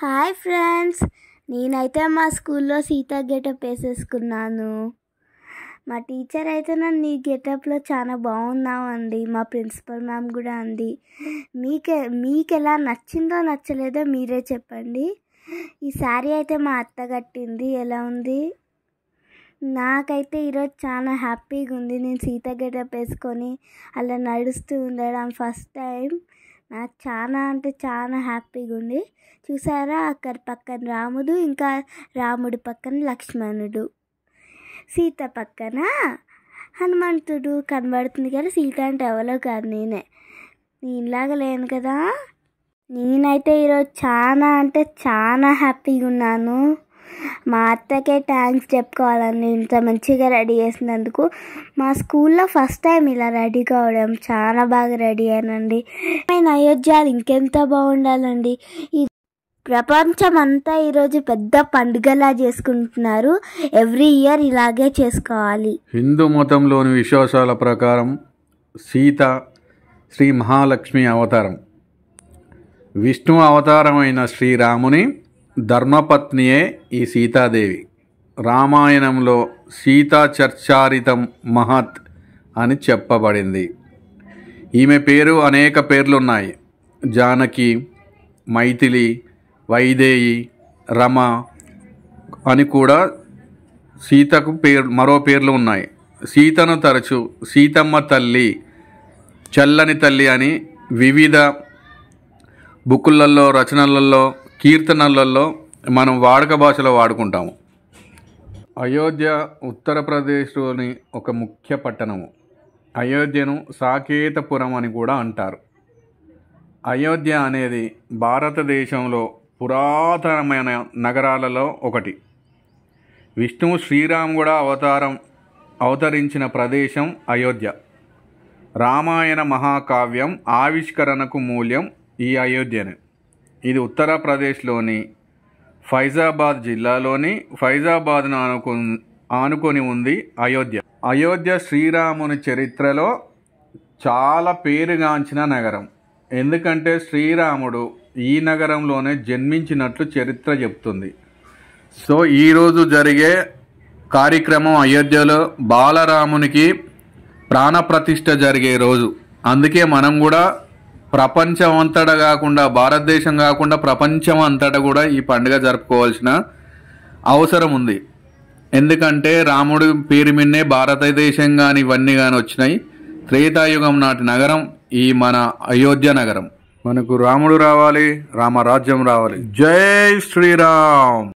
Hi friends, నేనైతే మా స్కూల్లో సీత గెటప్ వేసేసుకున్నాను. మా టీచర్ అయితే నన్ను ఈ గెటప్లో చాలా బాగున్నావు అండి. మా ప్రిన్సిపల్ మ్యామ్ కూడా అంది. మీకు ఎలా నచ్చిందో నచ్చలేదో మీరే చెప్పండి. ఈ శారీ అయితే మా అత్త కట్టింది. ఎలా ఉంది? నాకైతే ఈరోజు చాలా హ్యాపీగా ఉంది. నేను సీత గెటప్ వేసుకొని అలా నడుస్తూ ఉండడం ఫస్ట్ టైం. నాకు చాలా అంటే చాలా హ్యాపీగా ఉంది. చూసారా, అక్కడ పక్కన రాముడు, ఇంకా రాముడి పక్కన లక్ష్మణుడు, సీత పక్కన హనుమంతుడు కనబడుతుంది కదా. సీత అంటే ఎవరో కాదు, నేనులాగా లేను కదా. నేనైతే ఈరోజు చాలా అంటే చాలా హ్యాపీగా ఉన్నాను. మా అత్తకే థ్యాంక్స్ చెప్పుకోవాలని ఇంత మంచిగా రెడీ చేసినందుకు. మా స్కూల్లో ఫస్ట్ టైం ఇలా రెడీ కావడం, చాలా బాగా రెడీ అయ్యానండి. అయోధ్య ఇంకెంత బాగుండాలండి. ఈ ప్రపంచం అంతా ఈరోజు పెద్ద పండుగలా చేసుకుంటున్నారు. ఎవ్రీ ఇయర్ ఇలాగే చేసుకోవాలి. హిందూ మతంలోని విశ్వాసాల ప్రకారం సీత శ్రీ మహాలక్ష్మి అవతారం. విష్ణు అవతారమైన శ్రీరాముని ధర్మపత్నియే ఈ సీతాదేవి. రామాయణంలో సీతా చర్చారితం మహత్ అని చెప్పబడింది. ఈమె పేరు అనేక పేర్లున్నాయి. జానకి, మైథిలి, వైదేయి, రమ అని కూడా సీతకు మరో పేర్లు ఉన్నాయి. సీతను తరచు సీతమ్మ తల్లి, చల్లని తల్లి అని వివిధ బుక్కులలో, రచనలలో, కీర్తనలలో మనం వాడుక భాషలో వాడుకుంటాము. అయోధ్య ఉత్తరప్రదేశ్లోని ఒక ముఖ్య పట్టణము. అయోధ్యను సాకేతపురం అని కూడా అంటారు. అయోధ్య అనేది భారతదేశంలో పురాతనమైన నగరాలలో ఒకటి. విష్ణువు శ్రీరాముడు అవతరించిన ప్రదేశం అయోధ్య. రామాయణ మహాకావ్యం ఆవిష్కరణకు మూల్యం ఈ అయోధ్యనే. ఇది ఉత్తరప్రదేశ్లోని ఫైజాబాద్ జిల్లాలోని ఫైజాబాద్ను ఆనుకొని ఉంది అయోధ్య. అయోధ్య శ్రీరాముని చరిత్రలో చాలా పేరుగాంచిన నగరం. ఎందుకంటే శ్రీరాముడు ఈ నగరంలోనే జన్మించినట్లు చరిత్ర చెప్తుంది. సో ఈరోజు జరిగే కార్యక్రమం అయోధ్యలో బాలరామునికి ప్రాణప్రతిష్ఠ జరిగే రోజు. అందుకే మనం కూడా ప్రపంచం అంతటా కాకుండా, భారతదేశం కాకుండా ప్రపంచం అంతటా కూడా ఈ పండుగ జరుపుకోవాల్సిన అవసరం ఉంది. ఎందుకంటే రాముడి పేరు మీదనే భారతదేశం కానీ ఇవన్నీ కానీ వచ్చినాయి. త్రేతాయుగం నాటి నగరం ఈ మన అయోధ్య నగరం. మనకు రాముడు రావాలి, రామరాజ్యం రావాలి. జై శ్రీరామ్.